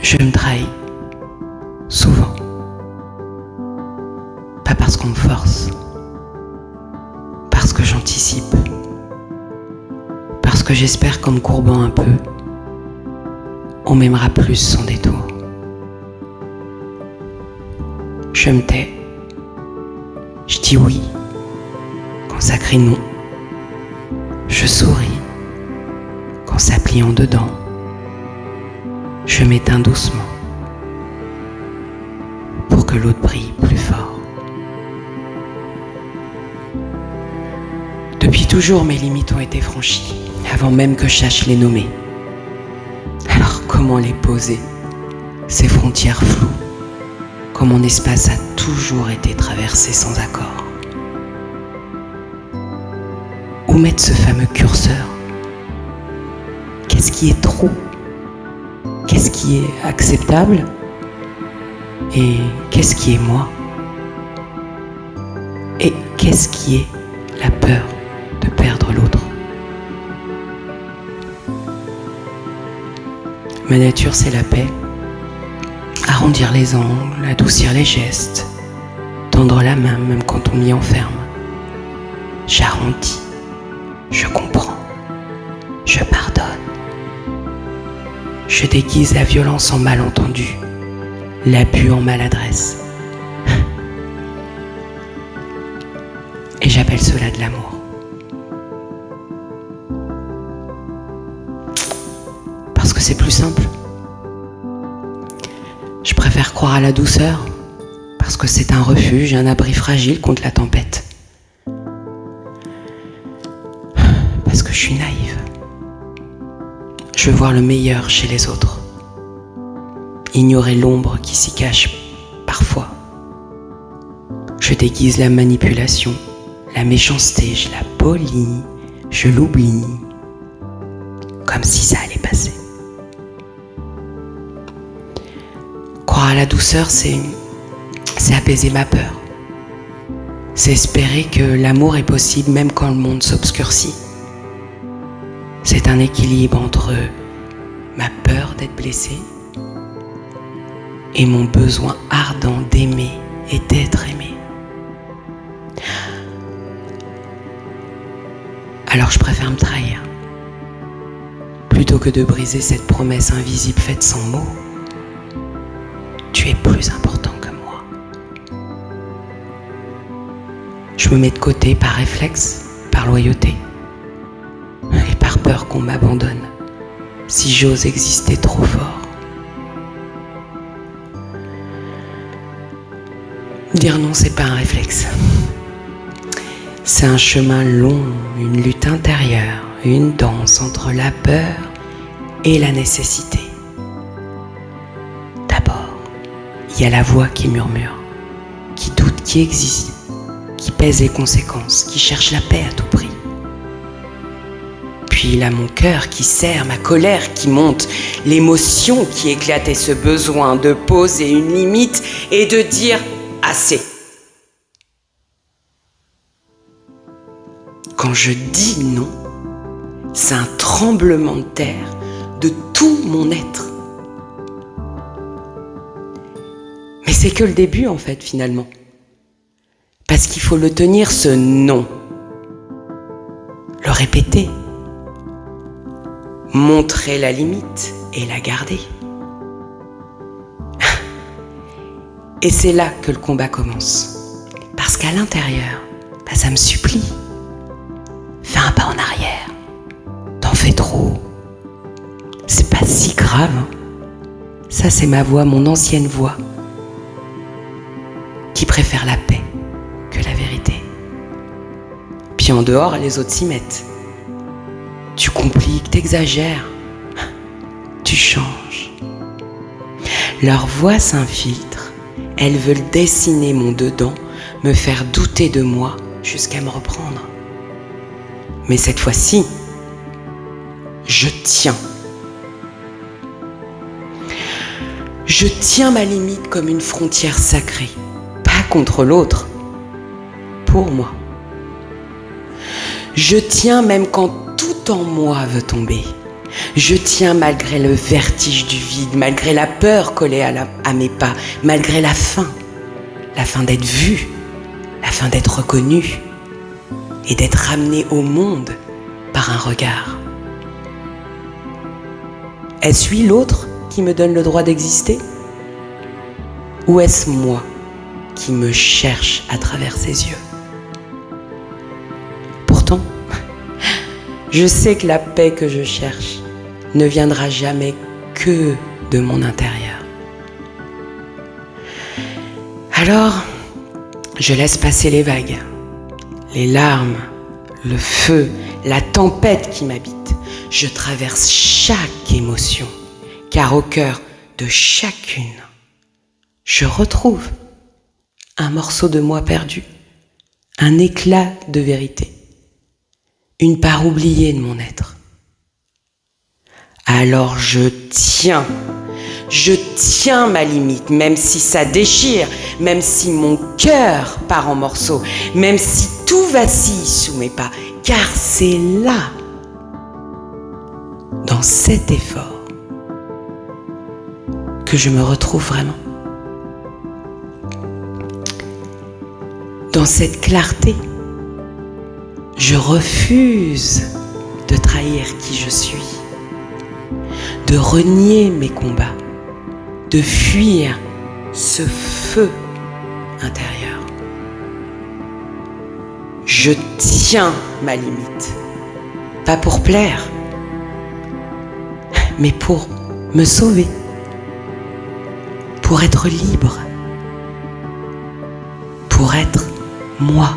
Je me trahis, souvent. Pas parce qu'on me force, parce que j'anticipe, parce que j'espère qu'en me courbant un peu, on m'aimera plus sans détour. Je me tais, je dis oui quand ça crie non, je souris quand ça plie en dedans, je m'éteins doucement pour que l'autre brille plus fort. Depuis toujours, mes limites ont été franchies, avant même que je sache les nommer. Alors comment les poser, ces frontières floues, quand mon espace a toujours été traversé sans accord? Où mettre ce fameux curseur? Qu'est-ce qui est trop? Qu'est-ce qui est acceptable? Et qu'est-ce qui est moi? Et qu'est-ce qui est la peur de perdre l'autre? Ma nature, c'est la paix. Arrondir les angles, adoucir les gestes, tendre la main même quand on m'y enferme. J'arrondis, je comprends, je pardonne. Je déguise la violence en malentendu, l'abus en maladresse. Et j'appelle cela de l'amour. Parce que c'est plus simple. Je préfère croire à la douceur, parce que c'est un refuge, un abri fragile contre la tempête. Parce que je suis naïve. Je veux voir le meilleur chez les autres. Ignorer l'ombre qui s'y cache parfois. Je déguise la manipulation, la méchanceté, je la polis, je l'oublie, comme si ça allait passer. Croire à la douceur, c'est apaiser ma peur. C'est espérer que l'amour est possible même quand le monde s'obscurcit. C'est un équilibre entre ma peur d'être blessée et mon besoin ardent d'aimer et d'être aimé. Alors je préfère me trahir, plutôt que de briser cette promesse invisible faite sans mots. Tu es plus important que moi. Je me mets de côté par réflexe, par loyauté, et par peur qu'on m'abandonne, si j'ose exister trop fort. Dire non, c'est pas un réflexe. C'est un chemin long, une lutte intérieure, une danse entre la peur et la nécessité. D'abord, il y a la voix qui murmure, qui doute, qui existe, qui pèse les conséquences, qui cherche la paix à tout prix. Puis il a mon cœur qui serre, ma colère qui monte, l'émotion qui éclate et ce besoin de poser une limite et de dire assez. Quand je dis non, c'est un tremblement de terre de tout mon être. Mais c'est que le début en fait finalement. Parce qu'il faut le tenir ce non. Le répéter. Montrer la limite et la garder. Et c'est là que le combat commence. Parce qu'à l'intérieur, ça me supplie. Fais un pas en arrière. T'en fais trop. C'est pas si grave. Hein. Ça, c'est ma voix, mon ancienne voix, qui préfère la paix que la vérité. Puis en dehors, les autres s'y mettent. Tu compliques, t'exagères. Tu changes. Leur voix s'infiltre. Elles veulent dessiner mon dedans, me faire douter de moi jusqu'à me reprendre. Mais cette fois-ci, je tiens. Je tiens ma limite comme une frontière sacrée, pas contre l'autre, pour moi. Je tiens même quand tout en moi veut tomber. Je tiens malgré le vertige du vide, malgré la peur collée à mes pas, malgré la faim d'être vu, la faim d'être reconnu et d'être ramené au monde par un regard. Est-ce lui l'autre qui me donne le droit d'exister? Ou est-ce moi qui me cherche à travers ses yeux? Pourtant, je sais que la paix que je cherche ne viendra jamais que de mon intérieur. Alors, je laisse passer les vagues, les larmes, le feu, la tempête qui m'habite. Je traverse chaque émotion, car au cœur de chacune, je retrouve un morceau de moi perdu, un éclat de vérité, une part oubliée de mon être. Alors je tiens ma limite, même si ça déchire, même si mon cœur part en morceaux, même si tout vacille sous mes pas, car c'est là, dans cet effort, que je me retrouve vraiment. Dans cette clarté, je refuse de trahir qui je suis, de renier mes combats, de fuir ce feu intérieur. Je tiens ma limite, pas pour plaire, mais pour me sauver, pour être libre, pour être moi.